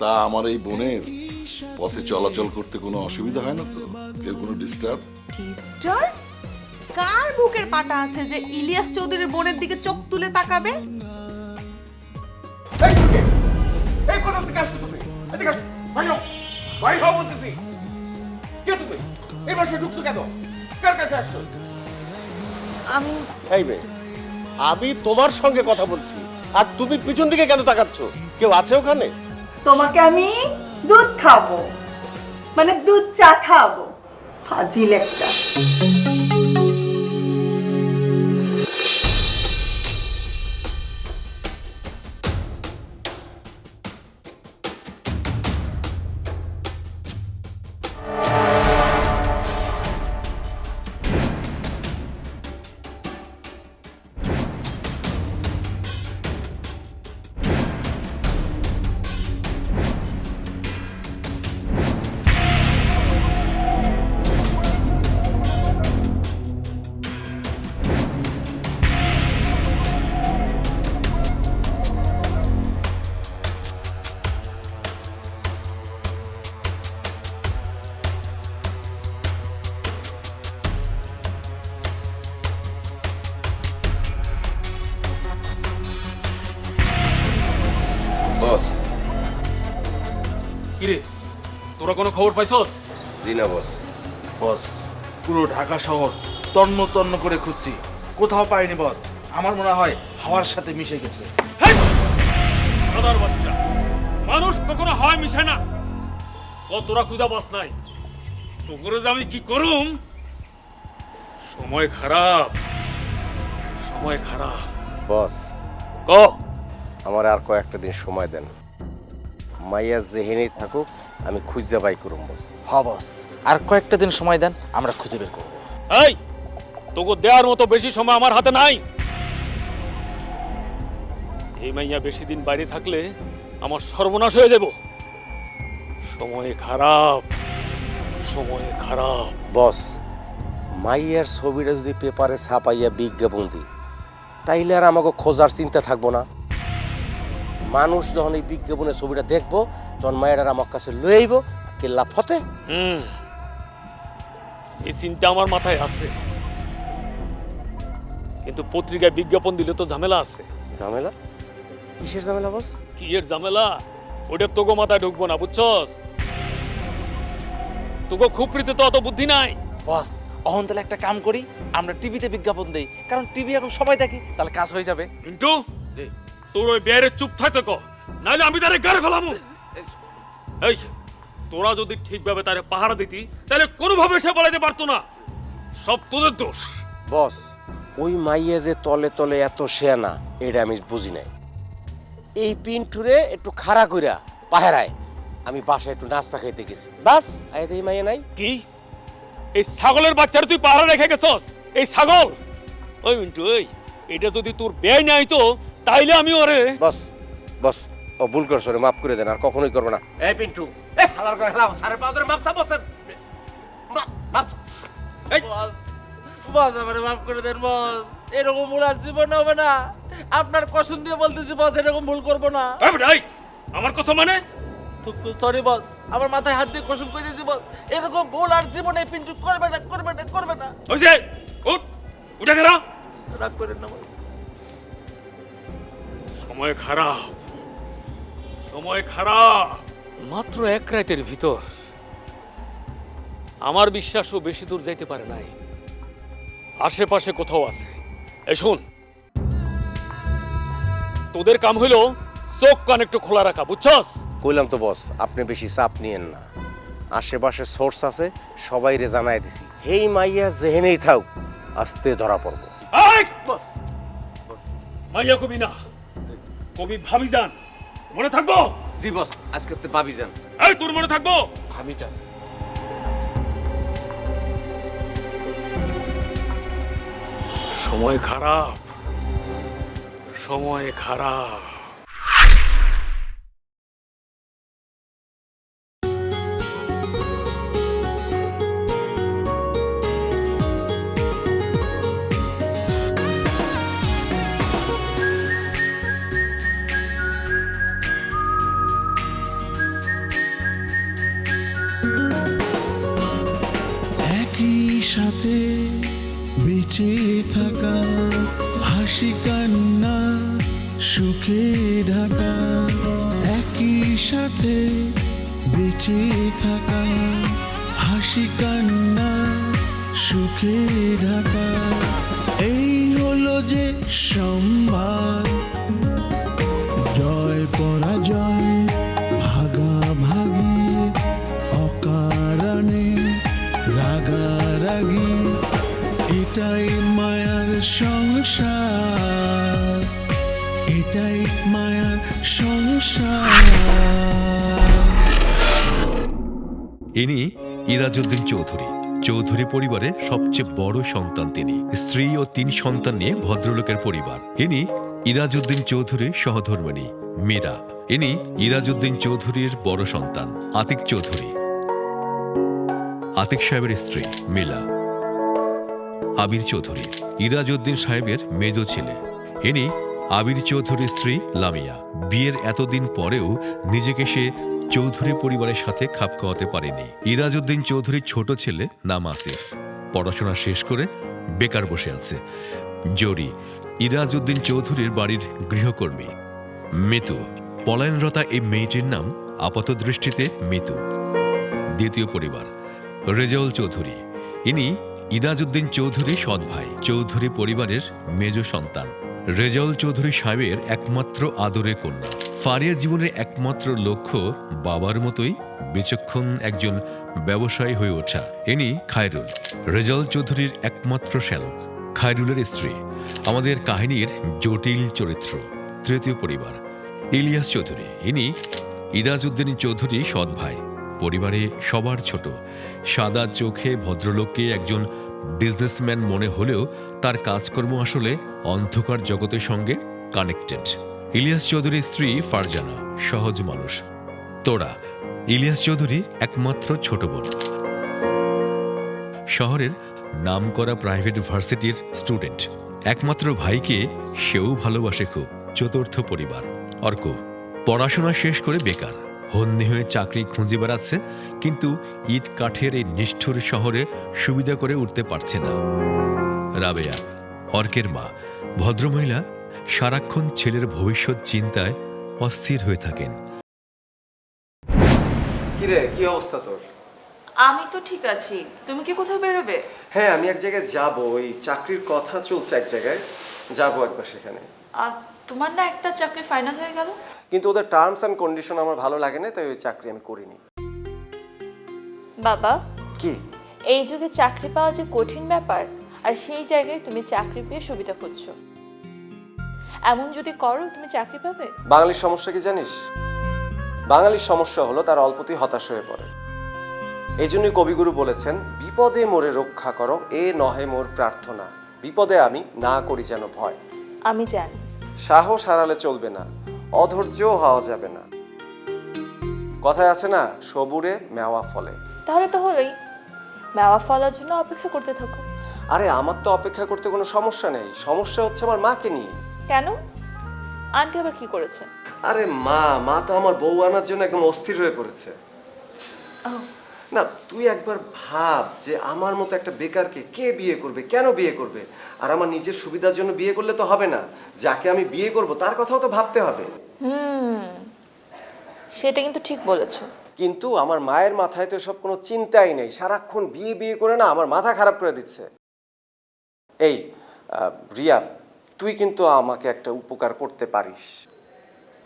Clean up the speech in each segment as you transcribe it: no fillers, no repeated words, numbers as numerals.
তা আমার এই বোনের পথে চলাচল করতে কোনো অসুবিধা হয় না তো? কেউ কোনো ডিস্টার্ব? ডিস্টার্ব? কার বুকের পাটা আছে যে ইলিয়াস চৌধুরীর বোনের দিকে চোখ তুলে তাকাবে? এই কোথা থেকে আসছো তুমি? এদিকে আসো। বাইরে হও। বাইরে হও বলতেছি। কে তুমি? এই বাসায় ঢুকছো কেন? কার কাছে আসছো? এই মেয়ে, আমি তোমার সঙ্গে কথা বলছি আর তুমি পিছন দিকে কেন তাকাচ্ছ? কেউ আছে ওখানে? তোমাকে আমি দুধ খাবো, মানে দুধ চা খাবো। ফাজিল একটা। বস। কিরে, তোরা কোনো খবর পাইছো? জি না বস। বস, পুরো ঢাকা শহর তন্ন তন্ন করে খুঁজছি, কোথাও পাইনি বস। আমার মনে হয় হাওয়ার সাথে মিশে গেছে। দাদার বাচ্চা, মানুষ কখনো হয় মিশে না। তোরা খুঁজা পাস নাই, তোকে যে আমি কি করুম। সময় খারাপ, সময় খারাপ। বস, ক আমার আর কয়েকটা দিন সময় দেন। মাইয়া যেহেনেই থাকুক আমি খুঁজে বাই করুম বস। হ বস, আর কয়েকটা দিন সময় দেন, আমরা খুঁজে বের করবো। এই, তোকে দেওয়ার মতো বেশি সময় আমার হাতে নাই। এই মাইয়া বেশি দিন বাইরে থাকলে আমার সর্বনাশ হয়ে যাব। সময় খারাপ, সময় খারাপ। বস, মাইয়ার ছবিটা যদি পেপারে ছাপাইয়া বিজ্ঞাপন দিই, তাইলে আর আমাকে খোঁজার চিন্তা থাকবো না। মানুষ যখন এই বিজ্ঞাপনের ছবিটা দেখবো তখন মায়ের আমার কাছে লয়ে আইব, কেল্লা ফতে। এই চিন্তা আমার মাথায় আছে, কিন্তু পত্রিকায় বিজ্ঞাপন দিলে তো ঝামেলা আছে। ঝামেলা? কিসের ঝামেলা বস? কি এর ঝামেলা ওটা তোগো মাথায় ঢুকবো না, বুঝছস? তোগো খুপড়িতে তো অত বুদ্ধি নাই। বস, অহন তাহলে একটা কাম করি, আমরা টিভিতে বিজ্ঞাপন দেই, কারণ টিভি এখন সবাই দেখে, তাহলে কাজ হয়ে যাবে। মিন্টু, তোর ওই বেয়ারে চুপ থাকতে ক, নাইলে আমি তারে গাড়ি ফেলামু। এই, তোরা যদি ঠিকভাবে তারে পাহারা দিতি, তাহলে কোনোভাবে সে বলাইতে পারতো না। সব তোদের দোষ। বস, ওই মাইয়া যে তলে তলে এত শেয়ানা, এটা আমি বুঝি নাই। এই পিন্টুরে একটু খাড়া কইরা পাহারায় আমি বাসায় একটু নাস্তা খাইতে গেছি, বাস আয় এই মাইয়া নাই। কি এই ছাগলের বাচ্চারা তুই পাহারা রেখে গেছস? এই ছাগল! ওই মিন্টু, ওই এটা যদি তোর বেয় নাই তো, তাইলে আমি ওরে। বস, বস, ও ভুল করছো রে, মাফ করে দেন, আর কখনোই করবো না। এই পিন্টু, এই হালার করে হালাও, সারে পাও ধরে মাপ চা বসেন। মাপ। এই, বস, আমারে মাফ করে দেন বস, এরকম ভুল আর জীবনে হবে না। আপনার কসম দিয়ে বলতেছি বস, এরকম ভুল করবো না। এই বেটা, এই, আমার কথা মানে? সরি বস, আমার মাথায় হাত দিয়ে কসম করে দিয়েছি বস, এরকম ভুল আর জীবনে পিন্টু করবে না, করবে না, করবে না। ওইসে উঠ, উঠে গেল। রাগ করেন না বস। সময় খারাপ, সময় খারাপ। মাত্র এক রাতের ভিতর আমার বিশ্বাসও বেশি দূর যাইতে পারে নাই। আশেপাশে কোথাও আছে। এই শোন, তোদের কাম হইলো চোখ কান একটু খোলা রাখা, বুঝছস? কইলাম তো বস, আপনি বেশি চাপ নিয়েন না। আশেপাশে সোর্স আছে, সবাই রে জানাই দিছি। হেই মাইয়া যেহেনেই থাক, আস্তে ধরা পড়বো। এই! মাইয়া কবি না, কবি ভাবি যান, মনে থাকবো? জি বস, আজকে তো ভাবি যান। এই, তোর মনে থাকবো? ভাবি যান। সময় খারাপ, সময় খারাপ। সাথে বেঁচে থাকা, হাসি কান্না সুখে ঢাকা, একই সাথে বেঁচে থাকা, হাসি কান্না সুখে ঢাকা, এই হলো যে সম্ভার। জয় পরাজয় ভাগাভাগি, অকারণে রাগারাগি, এটাই মায়ার সংসার, এটাই মায়ার সংসার। ইনি ইরাজউদ্দিন চৌধুরী। চৌধুরী পরিবারের সবচেয়ে বড় সন্তান তিনি। স্ত্রী ও 3 সন্তান নিয়ে ভদ্রলোকের পরিবার। ইনি ইরাজউদ্দিন চৌধুরীর সহধর্মিণী মীরা। ইনি ইরাজউদ্দিন চৌধুরীর বড় সন্তান আতিক চৌধুরী। আতিক সাহেবের স্ত্রী মিলা। আবির চৌধুরী ইরাজউদ্দিন সাহেবের মেজ ছেলে। ইনি আবির চৌধুরীর স্ত্রী লামিয়া। বিয়ের এতদিন পরেও নিজেকে সে চৌধুরী পরিবারের সাথে খাপ খাওয়াতে পারেনি। ইরাজউদ্দিন চৌধুরীর ছোট ছেলে নাম আসিফ, পড়াশোনা শেষ করে বেকার বসে আছে। জরি ইরাজউদ্দিন চৌধুরীর বাড়ির গৃহকর্মী। মিতু পলায়নরতা এই মেয়েটির নাম আপাত দৃষ্টিতে মিতু। দ্বিতীয় পরিবার রেজাউল চৌধুরী। ইনি ইরাজউদ্দিন চৌধুরী সৎ ভাই, চৌধুরী পরিবারের মেজ সন্তান। রেজাউল চৌধুরী সাহেবের একমাত্র আদরের কন্যা। ফারিয়া জীবনের একমাত্র লক্ষ্য বাবার মতোই বিচক্ষণ একজন ব্যবসায়ী হয়ে ওঠা। ইনি খায়রুল, রেজাউল চৌধুরীর একমাত্র শ্যালক। খায়রুলের স্ত্রী আমাদের কাহিনীর জটিল চরিত্র। তৃতীয় পরিবার ইলিয়াস চৌধুরী। ইনি ইরাজউদ্দিন চৌধুরী সৎ ভাই, পরিবারে সবার ছোট। সাদা চোখে ভদ্রলোককে একজন বিজনেসম্যান মনে হলেও তার কাজকর্ম আসলে অন্ধকার জগতের সঙ্গে কানেক্টেড। ইলিয়াস চৌধুরীর স্ত্রী ফারজানা সহজ মানুষ। তোরা ইলিয়াস চৌধুরী একমাত্র ছোট বোন। শহরের নামকরা প্রাইভেট ভার্সিটির স্টুডেন্ট। একমাত্র ভাইকে সেও ভালোবাসে খুব। চতুর্থ পরিবার অর্ক পড়াশোনা শেষ করে বেকার, হন্যে হয়ে চাকরি খুঁজে বেড়াচ্ছে, কিন্তু ইট কাঠের এই নিষ্ঠুর শহরে সুবিধা করে উঠতে পারছে না। রাবেয়া অর্কের মা, ভদ্রমহিলা, সারাক্ষণ ছেলের ভবিষ্যৎ চিন্তায় অস্থির হয়ে থাকেন। কিরে, কি অবস্থা তোর? আমি তো ঠিক আছি, তুমি কি কোথাও বেরোবে? হ্যাঁ, আমি এক জায়গায় যাব, ওই চাকরির কথা চলছে এক জায়গায়, যাবো একবার সেখানে। তোমার না একটা চাকরি ফাইনাল হয়ে গেল? কিন্তু ওদের টার্মস অ্যান্ড কন্ডিশন আমার ভালো লাগে না, তাই ওই চাকরি আমি করিনি। বাবা, কি এই যুগে চাকরি পাওয়া যে কঠিন ব্যাপার, আর সেই জায়গায় তুমি চাকরি পেয়ে সুবিধা খুঁজছো। এমন যদি করো তুমি চাকরি পাবে? বাঙালির সমস্যা কি জানিস? বাঙালির সমস্যা হলো তার অল্পতেই হতাশ হয়ে পড়ে। এই জন্যই কবিগুরু বলেছেন, বিপদে মোরে রক্ষা করো, এ নহে মোর প্রার্থনা, বিপদে আমি না করি যেন ভয়। আমি জানি। সাহস হারালে চলবে না, অধৈর্যও হওয়া যাবে না। কথায় আছে না, সবুরে মেওয়া ফলে। তাহলে তো হলোই, মেওয়া ফলার জন্য অপেক্ষা করতে থাকো। আরে আমার তো অপেক্ষা করতে কোনো সমস্যা নেই, সমস্যা হচ্ছে আমার মাকে নিয়ে। কেন? আন্টি আবার কি করেছে? আরে মা তো আমার বউ আনার জন্য একদম অস্থির হয়ে পড়েছে। না, তুই একবার ভাব যে আমার মতো একটা বেকারকে কে বিয়ে করবে, কেন বিয়ে করবে? আর আমার নিজের সুবিধার জন্য বিয়ে করলে তো হবে না, যাকে আমি বিয়ে করব তার কথাও তো ভাবতে হবে। সেটা কিন্তু ঠিক বলেছো। কিন্তু আমার মায়ের মাথায় তো সব কোনো চিন্তাই নেই, সারাক্ষণ বিয়ে করে না আমার মাথা খারাপ করে দিচ্ছে। এই রিয়া, তুই কিন্তু আমাকে একটা উপকার করতে পারিস।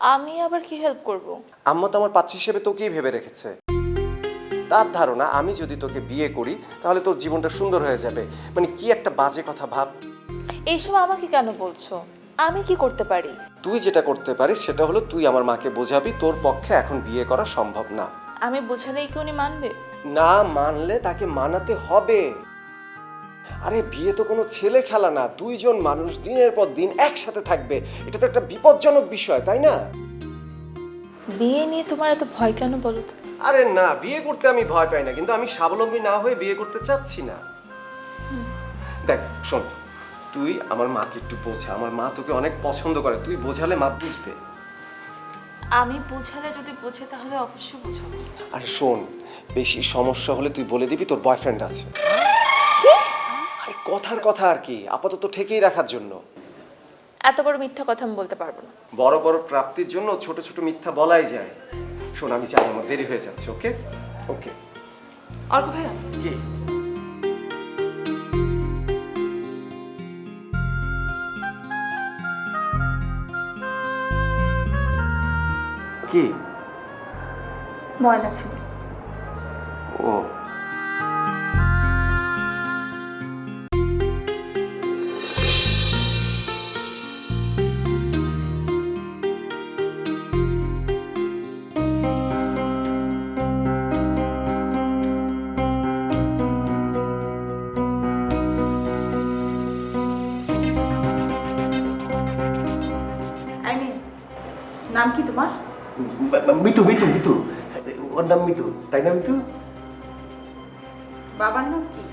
আমি আবার কি হেল্প করব? আম্মা তো আমার পাত্র হিসেবে তোকেই ভেবে রেখেছে। তার ধারণা আমি যদি তোকে বিয়ে করি তাহলে তোর জীবনটা সুন্দর হয়ে যাবে। মানে কি একটা বাজে কথা ভাব। এইসব আমাকে কেন বলছো? আমি কি করতে পারি? তুই যেটা করতে পারিস সেটা হলো তুই আমার মাকে বোঝাবি তোর পক্ষে এখন বিয়ে করা সম্ভব না। আমি বোঝালেই কি উনি মানবে? না মানলে তাকে মানাতে হবে। আরে বিয়ে তো কোনো ছেলে খেলা না, দুইজন মানুষ দিনের পর দিন একসাথে থাকবে, এটা তো একটা বিপজ্জনক বিষয়, তাই না? বিয়ে নিয়ে তোমার এত ভয় কেন বলো তো? আরে না, বিয়ে করতে আমি ভয় পাই না, কিন্তু আমি স্বাবলম্বী না হয়ে বিয়ে করতে চাচ্ছি না। দেখ শোন, তুই আমার মাকে একটু বোঝা, আমার মা তোকে অনেক পছন্দ করে, তুই বোঝালে মা বুঝবে। আমি বোঝালে যদি বোঝে তাহলে অবশ্যই বোঝাবো। আর শোন, বেশি সমস্যা হলে তুই বলে দিবি তোর বয়ফ্রেন্ড আছে। কি? কথার কথা আর কি, আপাতত ঠেকেই রাখার জন্য। এত বড় মিথ্যা কথা আমি বলতে পারবো না। বড় বড় প্রাপ্তির জন্য ছোট ছোট মিথ্যা বলাই যায়। শোন, আমি যাই, আমার দেরি হয়ে যাচ্ছে। ওকে ওকে। অর্ক ভাইয়া, কি কি ময়না ছিল। ও নাম কি তোমার? মিতু মিতু মিতু, ওর নাম মিতু, তাই না মিতু? বাবার নাম কি?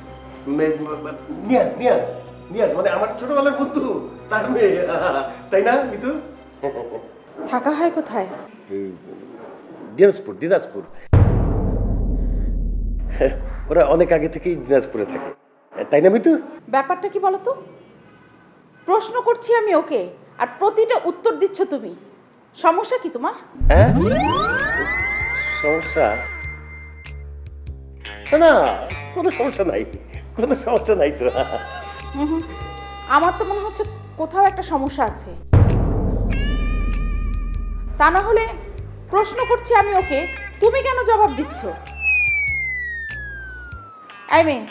নিয়াজ নিয়াজ নিয়াজ, মানে আমার ছোটবেলার বন্ধু, তার মেয়ে, তাই না মিতু? থাকা হয় কোথায়? দিনাজপুর দিনাজপুর। ওরা অনেক আগে থেকেই দিনাজপুরে থাকে, তাই না মিতু? ব্যাপারটা কি বলো তো? প্রশ্ন করছি আমি ওকে, আর প্রতিটা উত্তর দিচ্ছ তুমি। সমস্যা কি তোমার? হ্যাঁ, সমস্যা না, কোনো সমস্যা নাই, কোনো সমস্যা নাই তো। আমার তো মনে হচ্ছে কোথাও একটা সমস্যা আছে। তা না হলে প্রশ্ন করছি আমি ওকে, তুমি কেন জবাব দিচ্ছ? এই মেয়ে,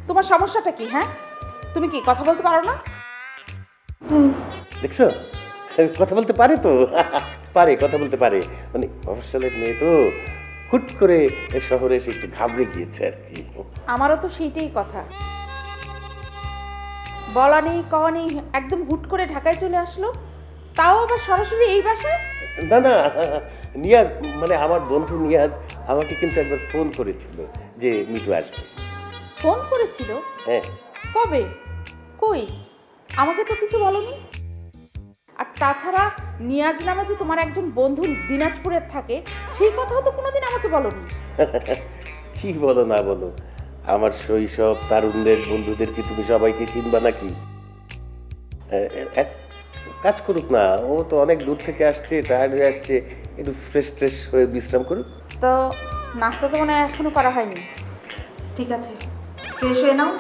তোমার সমস্যাটা কি? হ্যাঁ, তুমি কি কথা বলতে পারো না? দেখছো, কথা বলতে পারে তো, পারে, কথা বলতে পারে। মানে মফস্বলের মেয়ে তো, হুট করে শহরে এসে একটু ঘাবড়ে গিয়েছে আর কি। আমারও তো সেইটাই কথা, বলা নেই কওয়া নেই, একদম হুট করে ঢাকায় চলে আসলো, তাও আবার সরাসরি এই বাসায়। না না, নিয়াজ মানে আমার বন্ধু নিয়াজ আমাকে কিন্তু একবার ফোন করেছিল যে মিটু আসবে। ফোন করেছিল? হ্যাঁ। কবে? কই, আমাকে তো কিছু বলোনি। আর তাছাড়া নিয়াজ নামে যে তোমার একজন বন্ধু দিনাজপুরের থাকে, সেই কথাও তো কোনোদিন আমাকে বলোনি। কি বলো না বলো, আমার শৈশব তারুণ্যের বন্ধুদের কি তুমি সবাইকে চিনবা নাকি? এক কাজ করুক না, ও তো অনেক দূর থেকে আসছে, টায়ার্ড হয়ে আসছে, একটু ফ্রেশ ট্রেশ হয়ে বিশ্রাম করুক। তো নাস্তা তো মনে হয় এখনো করা হয়নি। ঠিক আছে, ফ্রেশ হয়ে নাও,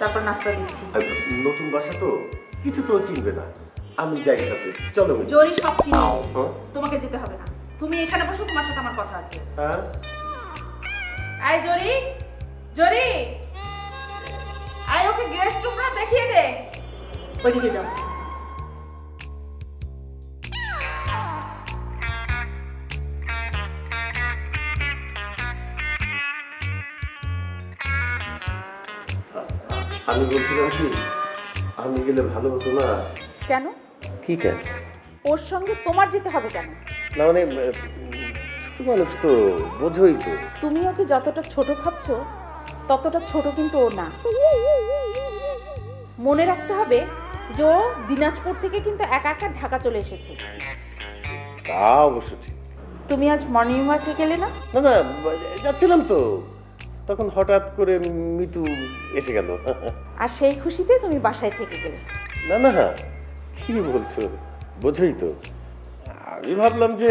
তারপর নাস্তা দিচ্ছি। আর নতুন বাসা তো, কিছু তো চিনবে না, আমি যাই সাথে, চলো। জরি সব চিনি, হ্যাঁ? তোমাকে যেতে হবে না, তুমি এখানে বসো, তোমার সাথে আমার কথা আছে। হ্যাঁ, আয় জরি, জরি আয়, ওকে গেস্ট রুমটা দেখিয়ে দে, ওইদিকে যাও। আমি বলছিলাম কি, আমি গেলে ভালো হতো না? কেন? কি কেন? ওর সঙ্গে তোমার যেতে হবে কেন? না মানে ছোট মানুষ তো, বোঝোই তো। তুমি ওকে যতটা ছোট ভাবছো, ততটা ছোট কিন্তু ও না। মনে রাখতে হবে যে ও দিনাজপুর থেকে কিন্তু একা একা ঢাকা চলে এসেছে। তা অবশ্য ঠিক। তুমি আজ মর্নিং ওয়াকে গেলে না? না না, যাচ্ছিলাম তো, তখন হঠাৎ করে মিতু এসে গেল। আর সেই খুশিতে তুমি বাসায় থেকে গেলে। না না, কি বলছো, বোঝোই তো। আমি ভাবলাম যে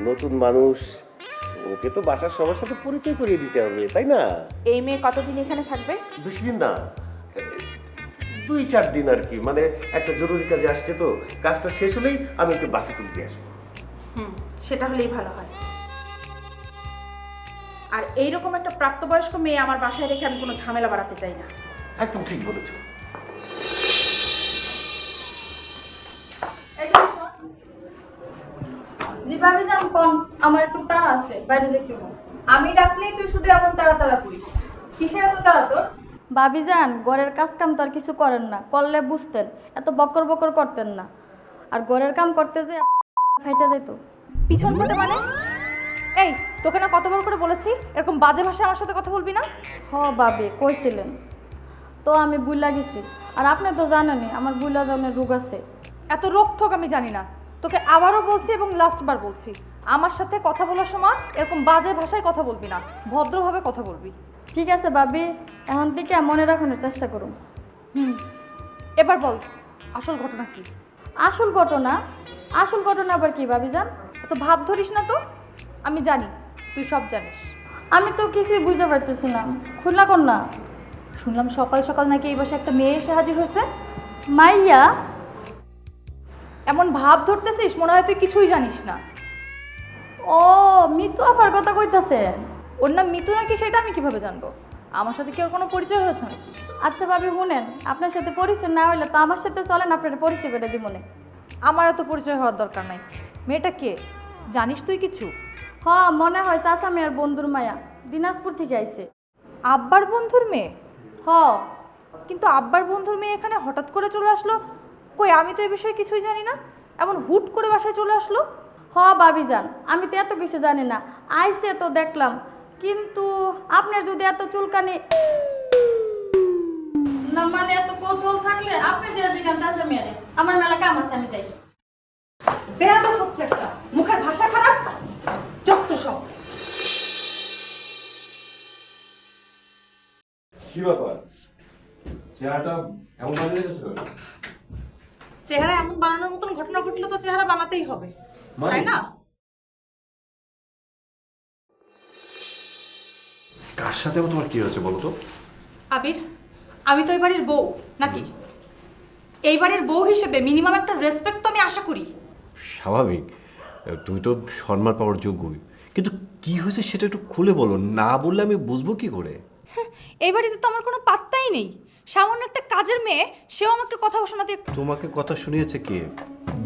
নতুন মানুষ, ওকে তো বাসার সবার সাথে পরিচয় করিয়ে দিতে হবে, তাই না? এই মেয়ে কতদিন এখানে থাকবে? বেশি দিন না, 2-4 দিন আর কি। মানে একটা জরুরি কাজে আসছে তো, কাজটা শেষ হলেই আমি একটু বাসে তুলে দিয়ে আসবো। সেটা হলেই ভালো হয়। আর এইরকম একটা প্রাপ্তবয়স্ক মেয়ে আমার বাসায় রেখে আমি কোনো ঝামেলা বাড়াতে চাই না। একদম ঠিক বলেছো। জি ভাবি যান কোন, আমার একটু তাড়া আছে, বাইরে যেতে হবে। আমি ডাকলেই তুই শুধু এমন তাড়া করিস, কিসের এত তাড়া তোর? ভাবি যান, ঘরের কাজ কাম তো আর কিছু করেন না, করলে বুঝতেন, এত বকর বকর করতেন না। আর ঘরের কাম করতে যে ফাইটা যেত। পিছন ফোটে মানে? এই, তোকে না কতবার করে বলেছি এরকম বাজে ভাষায় আমার সাথে কথা বলবি না? হ ভাবি, কইছিলেন তো, আমি বুইলা গেছি। আর আপনি তো জানেনই আমার বুইলা জানের রোগ আছে। এত রোগ ঠোক আমি জানি না, তোকে আবারও বলছি এবং লাস্টবার বলছি, আমার সাথে কথা বলার সময় এরকম বাজে ভাষায় কথা বলবি না, ভদ্রভাবে কথা বলবি। ঠিক আছে ভাবি, এখন থেকে মনে রাখানোর চেষ্টা করুন। এবার বল আসল ঘটনা কি? আসল ঘটনা? আসল ঘটনা আবার কি ভাবি যান? তো ভাব ধরিস না তো, আমি জানি তুই সব জানিস। আমি তো কিছুই বুঝতে পারতেছি না, খুলনা কর না। শুনলাম সকাল সকাল নাকি এই বাসায় একটা মেয়ে এসে হাজির হয়েছে। মাইয়া? এমন ভাব ধরতেছিস মনে হয় তুই কিছুই জানিস না। ও, মিতু আপার কথা কইতাছেন? ওর নাম মিতু নাকি সেটা আমি কিভাবে জানবো? আমার সাথে কি ওর কোনো পরিচয় হয়েছে নাকি? আচ্ছা ভাবি শুনেন, আপনার সাথে পরিচয় না হইলে তো আমার সাথে চলেন, আপনার পরিচয় করে দিব মনে। আমার এত পরিচয় হওয়ার দরকার নাই। মেয়েটা কে জানিস তুই কিছু? হ, মনে হয় চাচা মেয়ের বন্ধুর মায়া, দিনাজপুর থেকে আইছে। আব্বার বন্ধুর মেয়ে? হ। কিন্তু আব্বার বন্ধুর মেয়ে এখানে হঠাৎ করে চলে আসলো? কই, আমি তো এই বিষয়ে কিছুই জানি না। এমন হুট করে বাসায় চলে আসলো? হ ভাবি যান, আমি তো এত কিছু জানি না, আইসে তো দেখলাম। কিন্তু আপনার যদি এত চুলকানি না, মানে এত কৌতূহল থাকলে আপনি যে যেখানে চাচা মেয়ে, আমার মেলা কাম আছে, আমি যাই। বেয়াদব হচ্ছে একটা, মুখের ভাষা খারাপ, যত সব। কি ব্যাপার, চেহারাটা এমন বানিয়ে রেখেছো? চেহারা এমন বানানোর মতন ঘটনা ঘটলে তো চেহারা বানাতেই হবে, তাই না? কার সাথে তোমার কি হয়েছে বলো তো? আবির, আমি তো এই বাড়ির বউ নাকি? এই বাড়ির বউ হিসেবে মিনিমাম একটা রেসপেক্ট তো আমি আশা করি। স্বাভাবিক, তুমি তো সম্মান পাওয়ার যোগ্যই, কিন্তু কি হয়েছে সেটা একটু খুলে বলো, না বললে আমি বুঝবো কি করে? এই বাড়িতে তো আমার কোনো পাত্তাই নেই। সামান্য একটা কাজের মেয়ে, সেও আমাকে কথা শোনাতে। তোমাকে কথা শুনিয়েছে কে?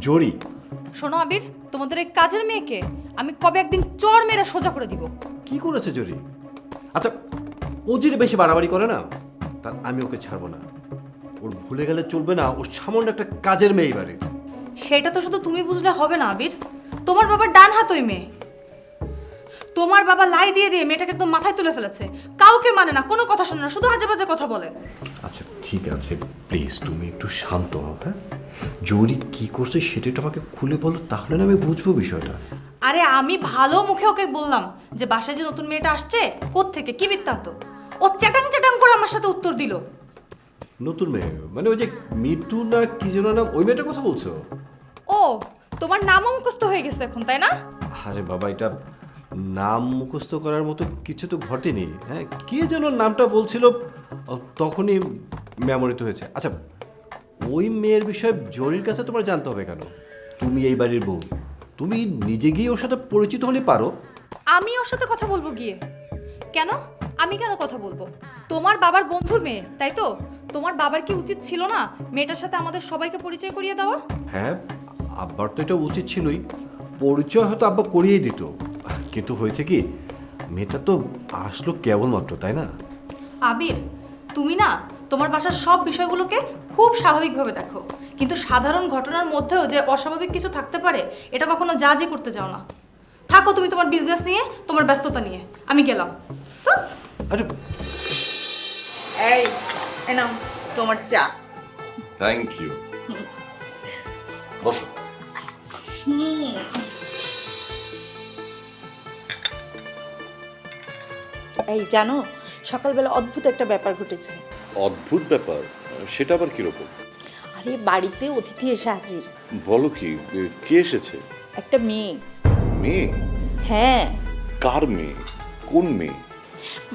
জরি? শোনো আবির, তোমাদের এই কাজের মেয়েকে আমি কবে একদিন চড় মেরে সোজা করে দিব। কি করেছে জরি? আচ্ছা, ও যদি বেশি বাড়াবাড়ি করে না, তার আমি ওকে ছাড়বো না। ওর ভুলে গেলে চলবে না, ওর সামান্য একটা কাজের মেয়ে বাড়ি। সেটা তো শুধু তুমি বুঝলে হবে না আবির। তোমার বাবার ডান হাত ওই মেয়ে। তোমার বাবা লাই দিয়ে দিয়ে মেয়েটাকে একদম মাথায় তুলে ফেলেছে। কাউকে মানে না, কোনো কথা শোনে না, শুধু আজে বাজে কথা বলে। আচ্ছা ঠিক আছে, প্লিজ তুমি একটু শান্ত হও। হ্যাঁ, জরি কি করছে সেটা একটু আমাকে খুলে বলো, তাহলে না আমি বুঝবো বিষয়টা। আরে আমি ভালো মুখে ওকে বললাম যে বাসায় যে নতুন মেয়েটা আসছে, কোত্থেকে কি বৃত্তান্ত, ও চ্যাটাং চ্যাটাং করে আমার সাথে উত্তর দিল। নতুন মেয়ে মানে ওই যে মিতু না কি যেন নাম, ওই মেয়েটার কথা বলছো? ও, তোমার নামও মুখস্থ হয়ে গেছে এখন, তাই না? আরে বাবা, এটা নাম মুখস্থ করার মতো কিছু তো ঘটেনি। হ্যাঁ, কে যেন নামটা বলছিল, তখনই মেমোরিতে হয়েছে। আচ্ছা, ওই মেয়ের বিষয়ে জরির কাছে তোমার জানতে হবে কেন? তুমি এই বাড়ির বউ, তুমি নিজে গিয়ে ওর সাথে পরিচিত হলে পারো। আমি ওর সাথে কথা বলবো গিয়ে? কেন? আমি কেন কথা বলবো? তোমার বাবার বন্ধুর মেয়ে, তাই তো? তোমার বাবার কি উচিত ছিল না মেয়েটার সাথে আমাদের সবাইকে পরিচয় করিয়ে দেওয়া? হ্যাঁ, আব্বার তো এটা উচিত ছিলই, পরিচয় হয়তো আব্বা করিয়ে দিত। কিন্তু হয়েছে কি, মেয়েটা তো আসলো কেবলমাত্র, তাই না? আবির, তুমি না তোমার বাসার সব বিষয়গুলোকে খুব স্বাভাবিকভাবে দেখো, কিন্তু সাধারণ ঘটনার মধ্যেও যে অস্বাভাবিক কিছু থাকতে পারে এটা কখনো জাজই করতে যাও না। থাকো তুমি তোমার বিজনেস নিয়ে, তোমার ব্যস্ততা নিয়ে, আমি গেলাম। আরে এই, এই নাও তোমার চা। Thank you. বসো। এই জানো, সকালবেলা অদ্ভুত একটা ব্যাপার ঘটেছে। অদ্ভুত ব্যাপার? সেটা আবার কিরকম? আরে বাড়িতে অতিথি এসে হাজির। বলো কি, কে এসেছে? একটা মেয়ে। মেয়ে? হ্যাঁ। কার মেয়ে? কোন মেয়ে?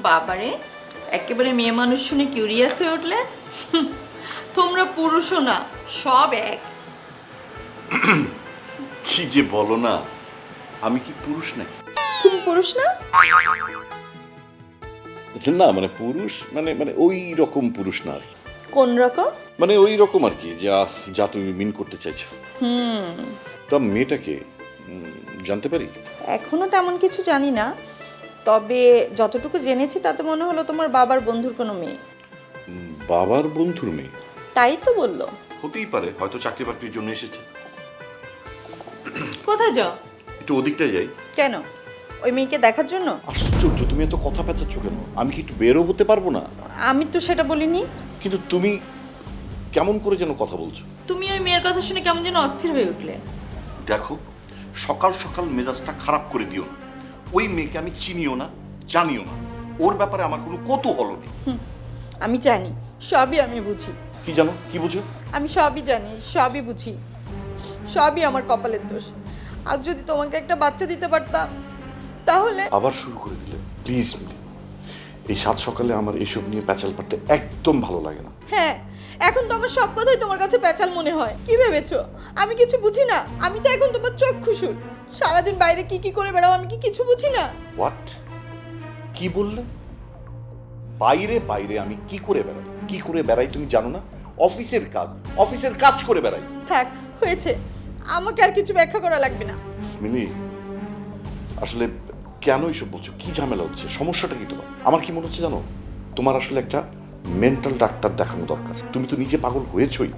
বাবারে, একেবারে মেয়ে মানুষ শুনে কিউরিয়াস হয়ে উঠলে। তোমরা পুরুষও না, সব এক। কি যে বলো না, আমি কি পুরুষ নাকি? তুমি পুরুষ না? না মানে পুরুষ মানে মানে ওই রকম পুরুষ না আর কি। কোন রকম? মানে ওই রকম আর কি, যা যা তুমি মিন করতে চাইছো। তা মেয়েটাকে জানতে পারি? এখনো তেমন কিছু জানি না, তবে যতটুকু জেনেছি তাতে মনে হলো তোমার বাবার বন্ধুর কোনো মেয়ে। বাবার বন্ধুর মেয়ে? তাই তো বললো। হতেই পারে, হয়তো চাকরি বাকরির জন্য এসেছে। কোথায় যাও? একটু ওদিকটায় যাই। কেন, ওই মেয়েকে দেখার জন্য? আশ্চর্য, তুমি এত কথা পেঁচাচ্ছ কেন? আমি কি একটু বেরো হতে পারবো না? আমি তো সেটা বলিনি। কিন্তু তুমি কেমন করে যেন কথা বলছো। তুমি ওই মেয়ের কথা শুনে কেমন যেন অস্থির হয়ে উঠলে। দেখো, সকাল সকাল মেজাজটা খারাপ করে দিও না। ওই মেয়েকে আমি চিনিও না, জানিও না। ওর ব্যাপারে আমার কোনো কৌতূহল নেই। আমি জানি, সবই আমি বুঝি। কি জানো, কি বুঝো? আমি সবই জানি, সবই বুঝি, সবই আমার কপালের দোষ। আর যদি তোমাকে একটা বাচ্চা দিতে পারতাম তাহলে। আবার শুরু করে দিলে, প্লিজ মিলি। এই সাত সকালে আমার এসব নিয়ে প্যাচাল পারতে একদম ভালো লাগে না। হ্যাঁ, এখন তো আমার সব কথাই তোমার কাছে প্যাচাল মনে হয়। কি ভেবেছো আমি কিছু বুঝি না? আমি তো এখন তোমার চক্ষুসুর। সারাদিন বাইরে কি কি করে বেড়াও, আমি কি কিছু বুঝি না? হোয়াট? কি বললে? বাইরে বাইরে আমি কি করে বেড়াই? কি করে বেড়াই তুমি জানো না? অফিসের কাজ করে বেড়াই। থাক, হয়েছে, আমাকে আর কিছু ব্যাখ্যা করা লাগবে না। মিলি, আসলে কেন এসব বলছো? কি ঝামেলা হচ্ছে? সমস্যাটা কি তোমার? আমার কি মনে হচ্ছে জানো, তোমার আসলে একটা মেন্টাল ডাক্তার দেখানো দরকার। তুমি তো নিজে পাগল হয়েছই,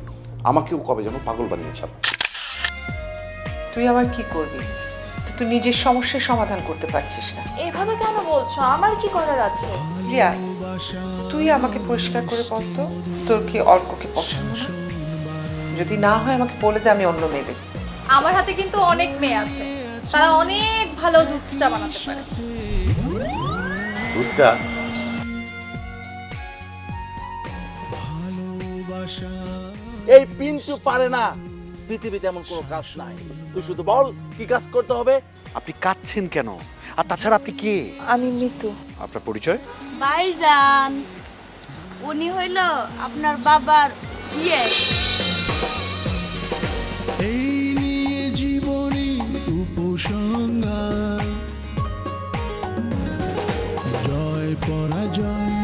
আমাকেও কবে যেন পাগল বানিয়ে ছাড়। তুই আবার কি করবি? তুই তো নিজের সমস্যার সমাধান করতে পারছিস না। এভাবে কেন বলছো? আমার কি করার আছে? রিয়া, তুই আমাকে পরিষ্কার করে বলতো, তোর কি অর্ককে পছন্দ না? যদি না হয় আমাকে বলে দে, আমি অন্য মেয়ে দেখব। আমার হাতে কিন্তু অনেক মেয়ে আছে, তারা অনেক ভালো দুধ চা বানাতে পারে। দুধ চা? এই পিন্টু পারে না। পৃথিবীতে এমন কোনো কাজ নাই। তুই শুধু বল কি কাজ করতে হবে। আপনি কাঁদছেন কেন? আর তাছাড়া আপনি কে? আমি মৃত্যু। আপনার পরিচয়? ভাইজান, উনি হইল আপনার বাবার বিয়ে। এই নিয়ে জীবনী উপসংহার, জয় পরাজয়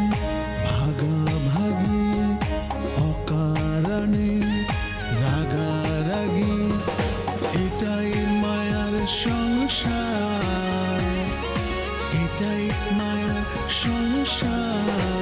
ভাগাভাগি, অকারণে রাগারাগি, এটাই মায়ার সংসার, এটাই মায়ার সংসার।